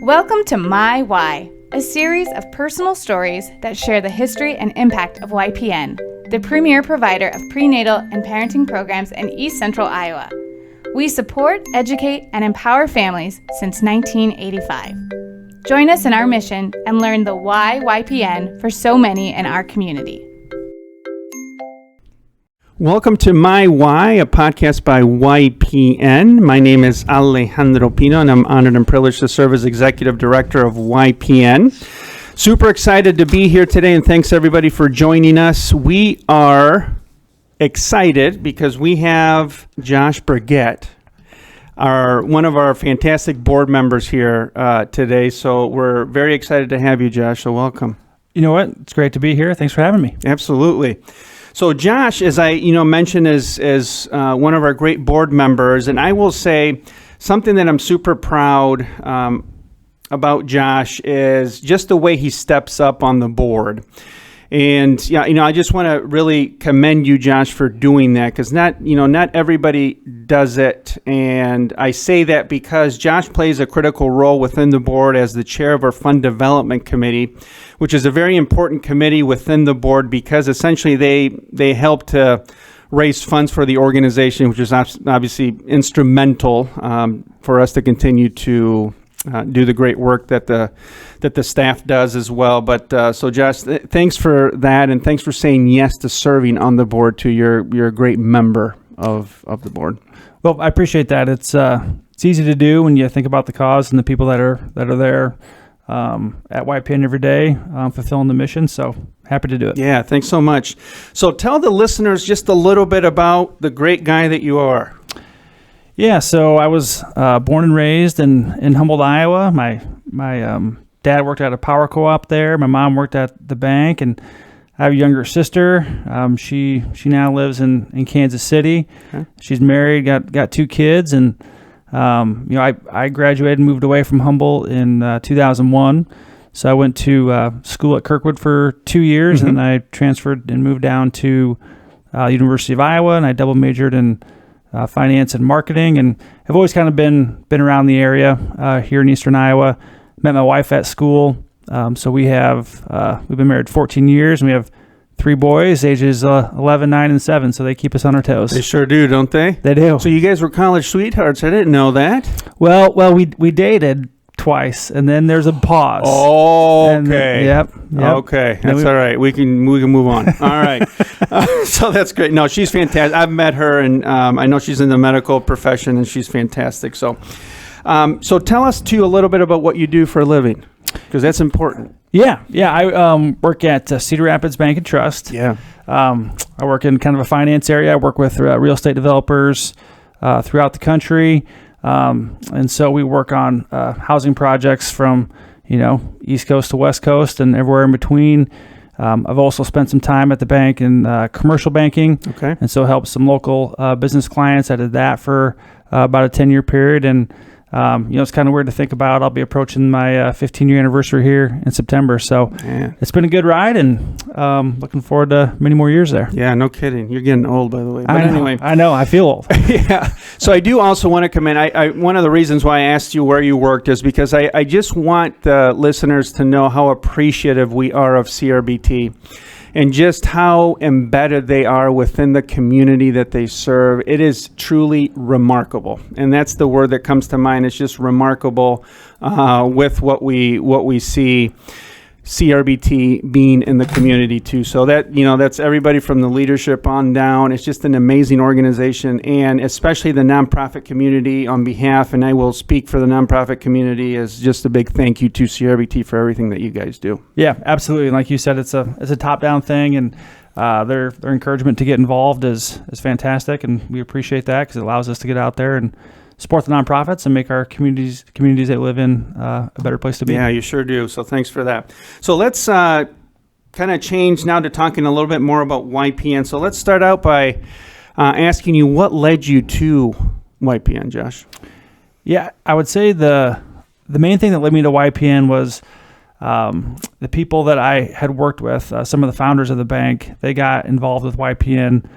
Welcome to My Why, a series of personal stories that share the history and impact of YPN, the premier provider of prenatal and parenting programs in East Central Iowa. We support, educate, and empower families since 1985. Join us in our mission and learn the why YPN for so many in our community. Welcome to My Why, a podcast by YPN. My name is Alejandro Pino, and I'm honored and privileged to serve as Executive Director of YPN. Super excited to be here today, and thanks everybody for joining us. We are excited because we have Josh Burgett, one of our fantastic board members here today. So we're very excited to have you, Josh. So welcome. You know what? It's great to be here. Thanks for having me. Absolutely. So Josh, as I mentioned, is one of our great board members, and I will say something that I'm super proud about Josh is just the way he steps up on the board. And I just want to really commend you, Josh, for doing that, because not everybody does it. And I say that because Josh plays a critical role within the board as the chair of our Fund Development Committee, which is a very important committee within the board because essentially they help to raise funds for the organization, which is obviously instrumental for us to continue to do the great work that the staff does as well. But so Josh, thanks for that, and thanks for saying yes to serving on the board too. You're a great member of the board. Well, I appreciate that. It's easy to do when you think about the cause and the people that are there at YPN every day, fulfilling the mission. So happy to do it. Yeah, thanks so much. So tell the listeners just a little bit about the great guy that you are. Yeah, so I was born and raised in Humboldt, Iowa. My dad worked at a power co-op there. My mom worked at the bank, and I have a younger sister. She now lives in Kansas City. Okay. She's married, got two kids, and I graduated and moved away from Humboldt in 2001. So I went to school at Kirkwood for 2 years, and then I transferred and moved down to University of Iowa, and I double majored in finance and marketing, and I've always kind of been around the area here in Eastern Iowa. Met my wife at school, so we've been married 14 years, and we have 3 boys, ages 11, 9, and 7. So they keep us on our toes. They sure do, don't they? They do. So you guys were college sweethearts. I didn't know that. Well, we dated twice, and then there's a pause. Oh, okay. Yep. Okay, that's all right. We can move on. All right. So that's great. No, she's fantastic. I've met her, and I know she's in the medical profession, and she's fantastic. So, so tell us too a little bit about what you do for a living, because that's important. Yeah. I work at Cedar Rapids Bank and Trust. Yeah. I work in kind of a finance area. I work with real estate developers throughout the country. And so we work on housing projects from, East Coast to West Coast and everywhere in between. I've also spent some time at the bank in commercial banking. Okay. And so helped some local business clients. I did that for about a 10-year period. And, it's kind of weird to think about. I'll be approaching my 15-year anniversary here in September. So It's been a good ride, and looking forward to many more years there. Yeah, no kidding. You're getting old, by the way. But anyway. I know. I feel old. Yeah. So I do also want to commend. I one of the reasons why I asked you where you worked is because I just want the listeners to know how appreciative we are of CRBT. And just how embedded they are within the community that they serve. It is truly remarkable. And that's the word that comes to mind. It's just remarkable with what we see CRBT being in the community too. So that's everybody from the leadership on down. It's just an amazing organization, and especially the nonprofit community on behalf, and I will speak for the nonprofit community, is just a big thank you to CRBT for everything that you guys do. Yeah, absolutely. And like you said, it's a top-down thing, and their encouragement to get involved is fantastic, and we appreciate that because it allows us to get out there and support the nonprofits and make our communities that live in a better place to be. Yeah, you sure do. So thanks for that. So let's kind of change now to talking a little bit more about YPN. So let's start out by asking you what led you to YPN, Josh. Yeah, I would say the main thing that led me to YPN was the people that I had worked with. Some of the founders of the bank, they got involved with YPN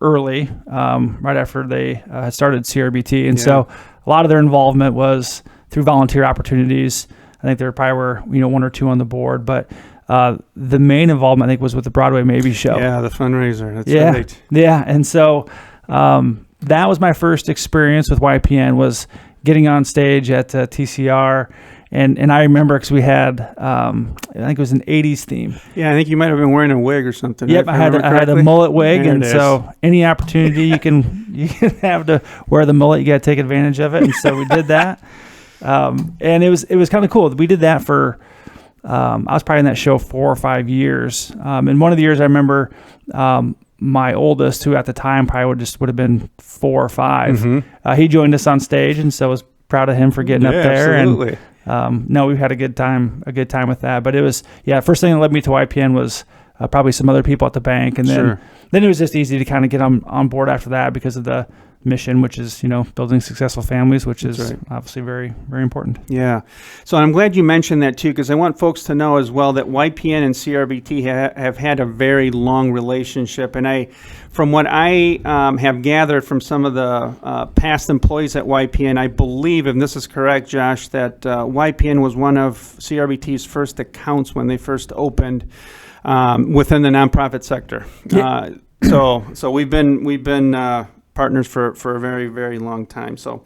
early, right after they had started CRBT. And so a lot of their involvement was through volunteer opportunities. I think there probably were, one or two on the board, but the main involvement, I think, was with the Broadway Maybe Show. Yeah, the fundraiser. That's right. Yeah, and so that was my first experience with YPN, was getting on stage at TCR. And I remember because we had, I think it was an 80s theme. Yeah, I think you might have been wearing a wig or something. Yep, I had a mullet wig, and so any opportunity you can have to wear the mullet, you got to take advantage of it. And so we did that, and it was kind of cool. We did that for, I was probably in that show 4 or 5 years. And one of the years I remember, my oldest, who at the time probably would have been 4 or 5, he joined us on stage, and so I was proud of him for getting up there. Absolutely. And no, we had a good time with that. But it was, first thing that led me to YPN was probably some other people at the bank, and then it was just easy to kind of get on board after that because of the mission, which is, building successful families, which is obviously very, very important. Yeah. So I'm glad you mentioned that too, because I want folks to know as well that YPN and CRBT have had a very long relationship. And from what I have gathered from some of the past employees at YPN, I believe, and this is correct, Josh, that YPN was one of CRBT's first accounts when they first opened within the nonprofit sector. Yeah. So we've been partners for a very, very long time. So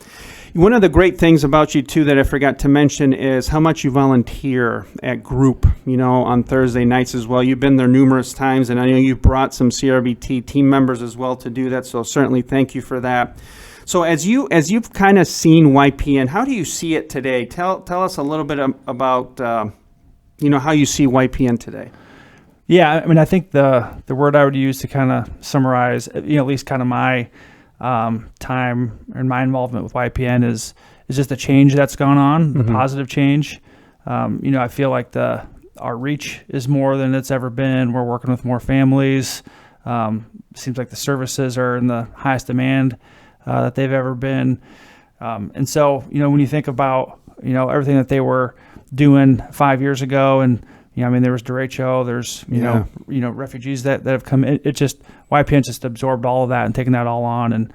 one of the great things about you too that I forgot to mention is how much you volunteer at group, on Thursday nights as well. You've been there numerous times, and I know you've brought some CRBT team members as well to do that. So certainly thank you for that. So as you've kind of seen YPN, how do you see it today? Tell us a little bit about how you see YPN today. Yeah, I mean, I think the word I would use to kind of summarize, at least kind of my time and my involvement with YPN is just the change that's gone on, the positive change. I feel like our reach is more than it's ever been. We're working with more families. Seems like the services are in the highest demand that they've ever been. And so, when you think about, everything that they were doing 5 years ago, and there was derecho, there's, refugees that have come in. It just, YPN just absorbed all of that and taken that all on. And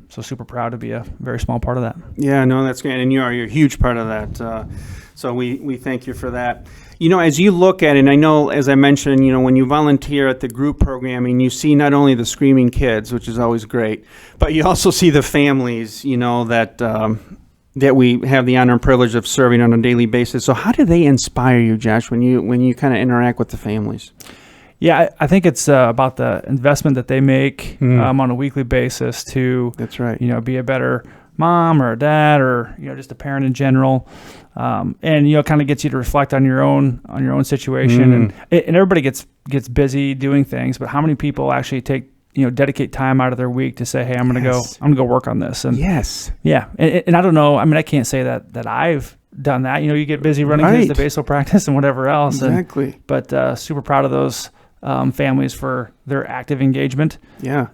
so super proud to be a very small part of that. Yeah, no, that's great. And you're a huge part of that. So we thank you for that. As you look at it, and I know, as I mentioned, when you volunteer at the group programming, you see not only the screaming kids, which is always great, but you also see the families, that we have the honor and privilege of serving on a daily basis. So how do they inspire you, Josh, when you kind of interact with the families? Yeah, I think it's about the investment that they make on a weekly basis to, that's right, be a better mom or a dad or just a parent in general, and kind of gets you to reflect on your own situation, and everybody gets busy doing things, but how many people actually dedicate time out of their week to say, hey, I'm going to go work on this. And yeah. And I don't know. I mean, I can't say that I've done that. You get busy running kids to baseball practice and whatever else. Exactly. But super proud of those families for their active engagement. Yeah.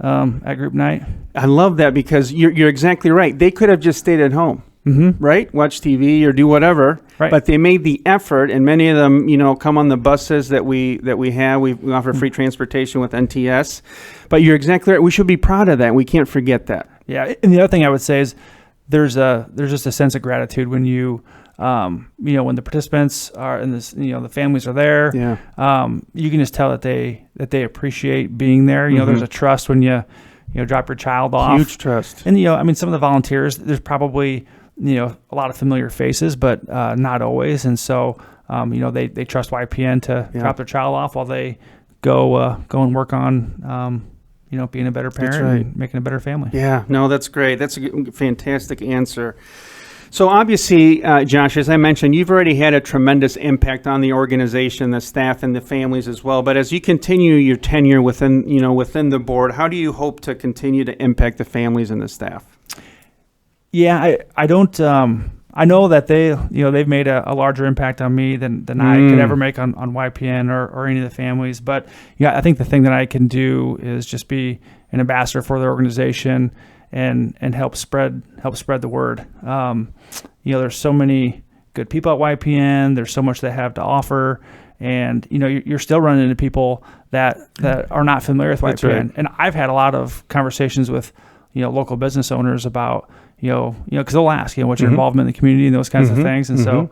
At group night. I love that because you're exactly right. They could have just stayed at home. Right? Watch TV or do whatever. Right. But they made the effort, and many of them, come on the buses that we have. We offer free transportation with NTS. But you're exactly right. We should be proud of that. We can't forget that. Yeah. And the other thing I would say is there's just a sense of gratitude when when the participants are and this, the families are there. Yeah. You can just tell that they appreciate being there. There's a trust when you drop your child off. Huge trust. And some of the volunteers, there's probably a lot of familiar faces, but not always. And so they trust YPN to drop their child off while they go and work on being a better parent and making a better family. Yeah, no, that's great. That's a fantastic answer. So obviously, Josh, as I mentioned, you've already had a tremendous impact on the organization, the staff, and the families as well. But as you continue your tenure within the board, how do you hope to continue to impact the families and the staff? Yeah, I don't. I know that they've made a larger impact on me than I could ever make on YPN or any of the families. But I think the thing that I can do is just be an ambassador for the organization and help spread the word. There's so many good people at YPN. There's so much they have to offer, and you're still running into people that are not familiar with YPN. Right. And I've had a lot of conversations with local business owners about because they'll ask what's your involvement in the community and those kinds of things, and so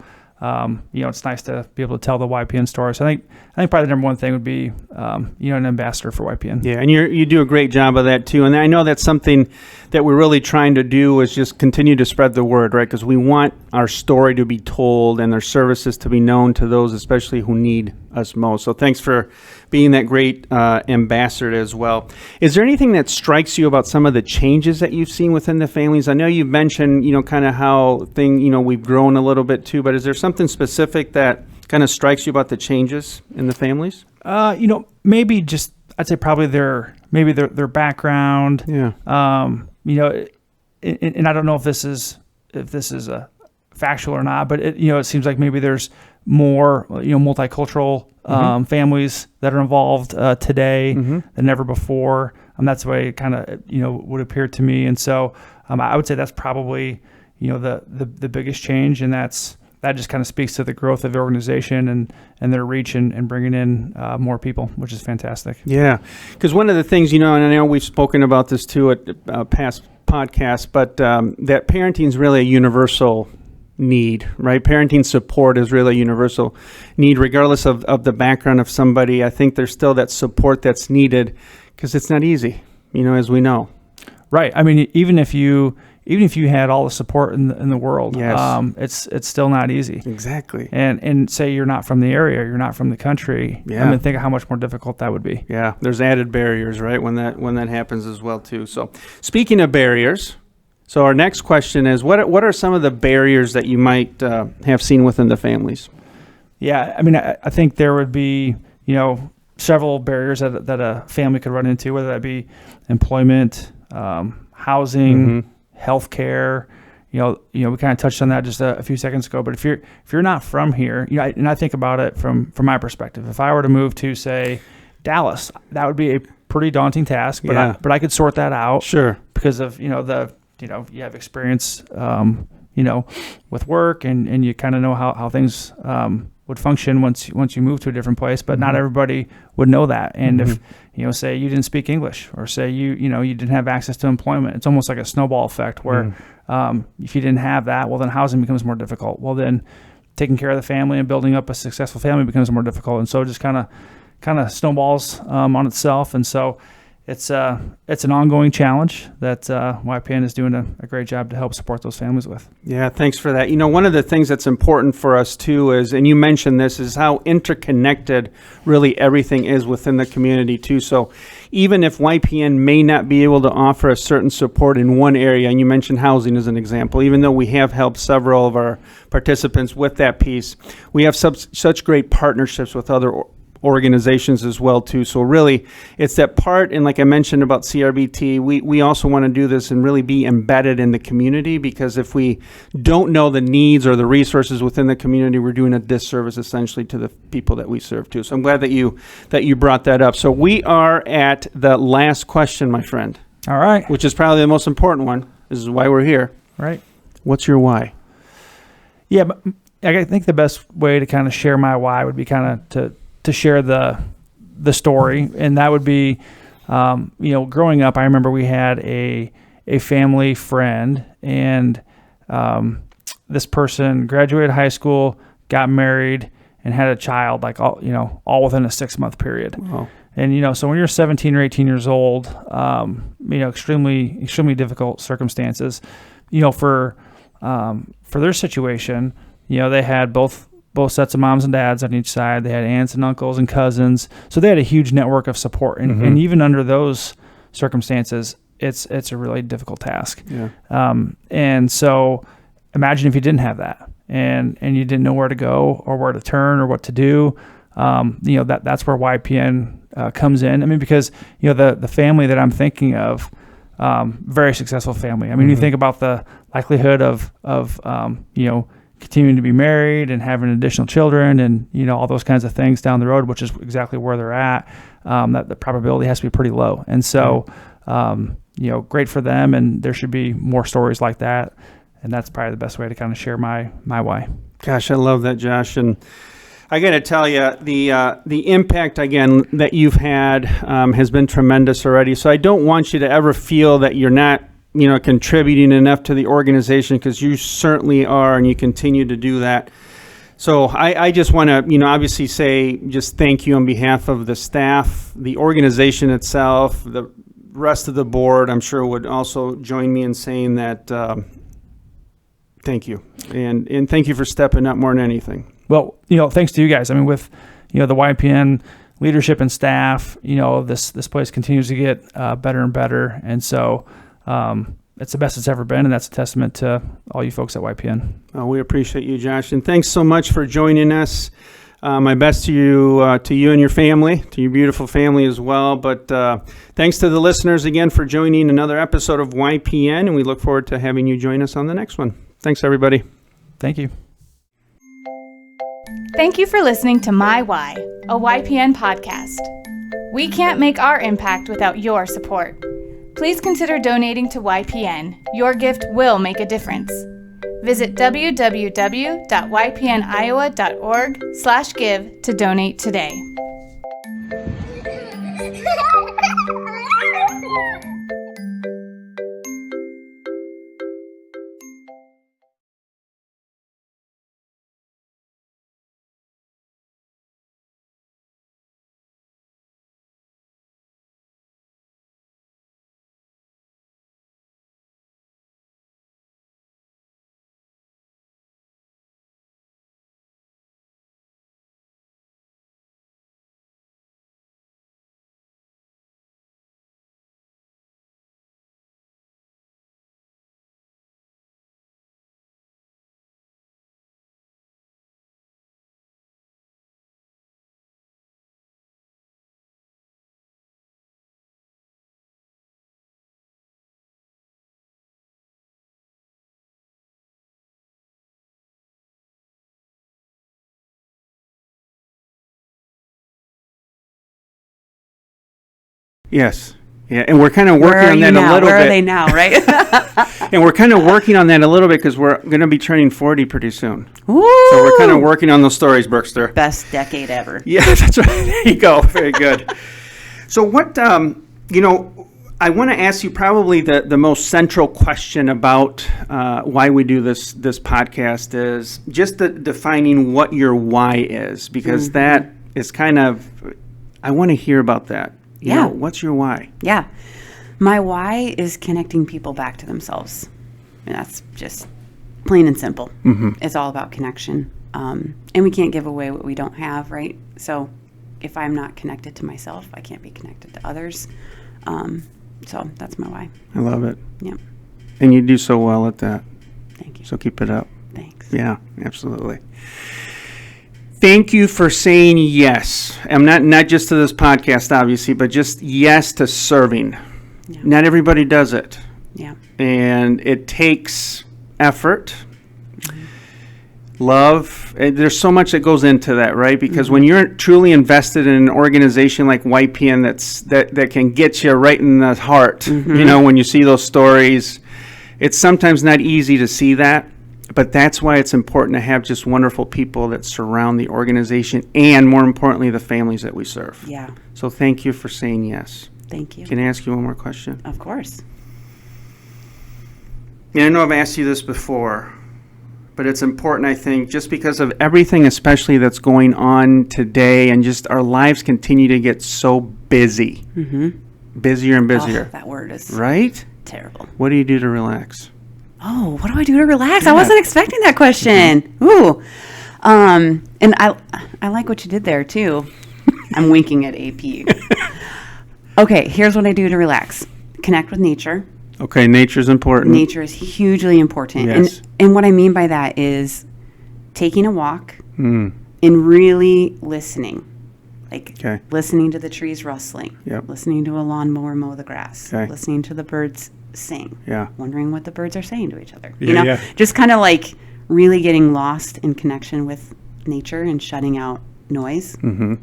it's nice to be able to tell the YPN story. So I think probably the number one thing would be an ambassador for YPN. Yeah, and you do a great job of that too. And I know that's something that we're really trying to do is just continue to spread the word, right? Because we want our story to be told and their services to be known to those especially who need us most. So thanks for being that great ambassador as well. Is there anything that strikes you about some of the changes that you've seen within the families? I know you've mentioned, kind of how we've grown a little bit too, but is there something specific that kind of strikes you about the changes in the families? Maybe just, I'd say probably their background. Yeah. And I don't know if this is a factual or not, but it seems like maybe there's more multicultural families that are involved today than ever before. That's the way it kind of would appear to me, and so I would say that's probably the biggest change, and that just kind of speaks to the growth of the organization and their reach and bringing in more people, which is fantastic. Yeah, because one of the things, and I know we've spoken about this too at past podcasts, but that parenting is really a universal need, right? Parenting support is really a universal need, regardless of the background of somebody. I think there's still that support that's needed because it's not easy, as we know. Right. I mean, even if you had all the support in the world, yes. It's still not easy. Exactly. And say you're not from the area, you're not from the country. Yeah. I mean, think of how much more difficult that would be. Yeah. There's added barriers, right? When that happens as well too. So speaking of barriers, so our next question is, what are some of the barriers that you might have seen within the families? Yeah. I mean, I think there would be, several barriers that a family could run into, whether that be employment, housing, healthcare. We kind of touched on that just a few seconds ago. But if you're not from here, and I think about it from my perspective, if I were to move to, say, Dallas, that would be a pretty daunting task. But I could sort that out. Sure. Because of you have experience with work and you kind of know how things would function once you move to a different place. But not everybody would know that. And if say you didn't speak English, or say you didn't have access to employment, it's almost like a snowball effect where if you didn't have that, well, then housing becomes more difficult. Well, then taking care of the family and building up a successful family becomes more difficult. And so it just kind of snowballs on itself. And so it's an ongoing challenge that YPN is doing a great job to help support those families with. Yeah, thanks for that. One of the things that's important for us too is, and you mentioned this, is how interconnected really everything is within the community too. So even if YPN may not be able to offer a certain support in one area, and you mentioned housing as an example, even though we have helped several of our participants with that piece, we have such great partnerships with other organizations as well too. So really it's that part, and like I mentioned about CRBT, we also want to do this and really be embedded in the community, because if we don't know the needs or the resources within the community, we're doing a disservice essentially to the people that we serve too. So I'm glad that you brought that up. So we are at the last question, my friend. All right. Which is probably the most important one. This is why we're here. Right. What's your why? Yeah, but I think the best way to kind of share my why would be kind of to share the story, and that would be, growing up, I remember we had a family friend, and this person graduated high school, got married, and had a child, like all within a 6-month period. Wow. And so when you're 17 or 18 years old, extremely difficult circumstances. For their situation, they had both sets of moms and dads on each side. They had aunts and uncles and cousins. So they had a huge network of support. And even under those circumstances, it's a really difficult task. Yeah. And so imagine if you didn't have that and you didn't know where to go or where to turn or what to do. That's where YPN comes in. I mean, because, the family that I'm thinking of, very successful family. I mean, you think about the likelihood of continuing to be married and having additional children and, all those kinds of things down the road, which is exactly where they're at, that the probability has to be pretty low. And so, great for them, and there should be more stories like that. And that's probably the best way to kind of share my why. Gosh, I love that, Josh. And I got to tell you, the impact, again, that you've had has been tremendous already. So I don't want you to ever feel that you're not, contributing enough to the organization, because you certainly are, and you continue to do that. So I just want to, obviously say just thank you on behalf of the staff, the organization itself, the rest of the board. I'm sure would also join me in saying that thank you. And thank you for stepping up more than anything. Well, thanks to you guys. I mean, with, the YPN leadership and staff, this place continues to get better and better. And so it's the best it's ever been, and that's a testament to all you folks at YPN. We appreciate you, Josh, and thanks so much for joining us. My best to you and your family, to your beautiful family as well. But thanks to the listeners again for joining another episode of YPN, and we look forward to having you join us on the next one. Thanks, everybody. Thank you. Thank you for listening to My Why, a YPN podcast. We can't make our impact without your support. Please consider donating to YPN. Your gift will make a difference. Visit www.ypniowa.org/give to donate today. Yes. Yeah, and we're kind of working on that a little bit. Where are they now, right? And we're kind of working on that a little bit because we're going to be turning 40 pretty soon. Ooh. So we're kind of working on those stories, Berkster. Best decade ever. Yeah, that's right. There you go. Very good. So what, I want to ask you probably the most central question about why we do this podcast is just defining what your why is, because that is kind of, I want to hear about that. What's your why? Yeah. My why is connecting people back to themselves. And that's just plain and simple. Mm-hmm. It's all about connection. And we can't give away what we don't have, right? So if I'm not connected to myself, I can't be connected to others. So that's my why. I love it. Yeah. And you do so well at that. Thank you. So keep it up. Thanks. Yeah, absolutely. Thank you for saying yes. I'm not just to this podcast, obviously, but just yes to serving. Yeah. Not everybody does it. Yeah. And it takes effort, love. There's so much that goes into that, right? Because when you're truly invested in an organization like YPN that can get you right in the heart, when you see those stories, it's sometimes not easy to see that. But that's why it's important to have just wonderful people that surround the organization and, more importantly, the families that we serve. Yeah. So thank you for saying yes. Thank you. Can I ask you one more question? Of course. And I know I've asked you this before, but it's important, I think, just because of everything especially that's going on today, and just our lives continue to get so busy. Mm-hmm. Busier and busier. Oh, that word is right? Terrible. What do you do to relax? Oh, what do I do to relax? I wasn't expecting that question. Ooh. And I like what you did there, too. I'm winking at AP. Okay, here's what I do to relax. Connect with nature. Okay, nature's important. Nature is hugely important. Yes. And what I mean by that is taking a walk and really listening. Like listening to the trees rustling, listening to a lawnmower mow the grass, listening to the birds sing, wondering what the birds are saying to each other. Just kind of like really getting lost in connection with nature and shutting out noise. Mm-hmm.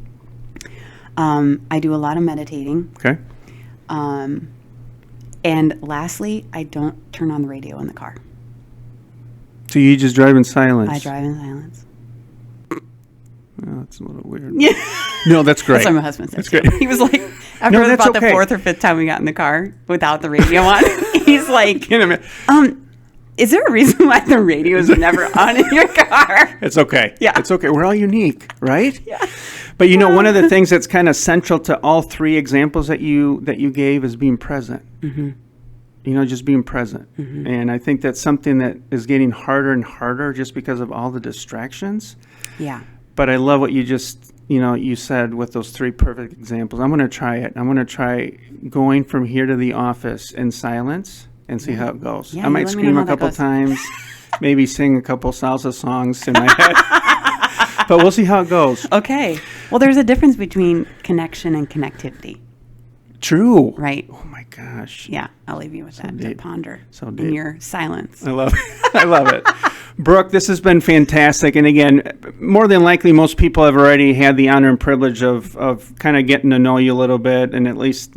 I do a lot of meditating. Okay. And lastly, I don't turn on the radio in the car. So you just drive in silence? I drive in silence. Well, That's a little weird. Yeah. No, that's great. That's what my husband said. That's too. great. He was like, after about the fourth or fifth time we got in the car without the radio on, he's like, is there a reason why the radio is never on in your car? It's okay. Yeah. It's okay. We're all unique, right? Yeah. But one of the things that's kind of central to all three examples that you gave is being present. Mm-hmm. Just being present. Mm-hmm. And I think that's something that is getting harder and harder just because of all the distractions. Yeah. But I love what you just, you said with those three perfect examples. I'm going to try it. I'm going to try going from here to the office in silence and see how it goes. Yeah, I might scream a couple times, maybe sing a couple salsa songs in my head. But we'll see how it goes. Okay. Well, there's a difference between connection and connectivity. True. Right. Oh my gosh. Yeah. I'll leave you with that to ponder in your silence. I love it. I love it. Brooke, this has been fantastic. And again, more than likely, most people have already had the honor and privilege of kind of getting to know you a little bit and at least,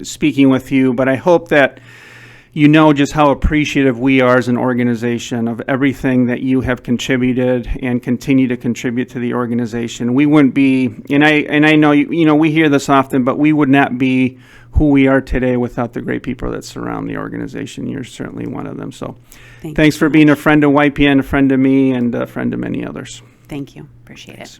speaking with you. But I hope that just how appreciative we are as an organization of everything that you have contributed and continue to contribute to the organization. We wouldn't be, and I know, we hear this often, but we would not be who we are today without the great people that surround the organization. You're certainly one of them. So thanks for being a friend of YPN, a friend of me, and a friend of many others. Thank you. Appreciate it.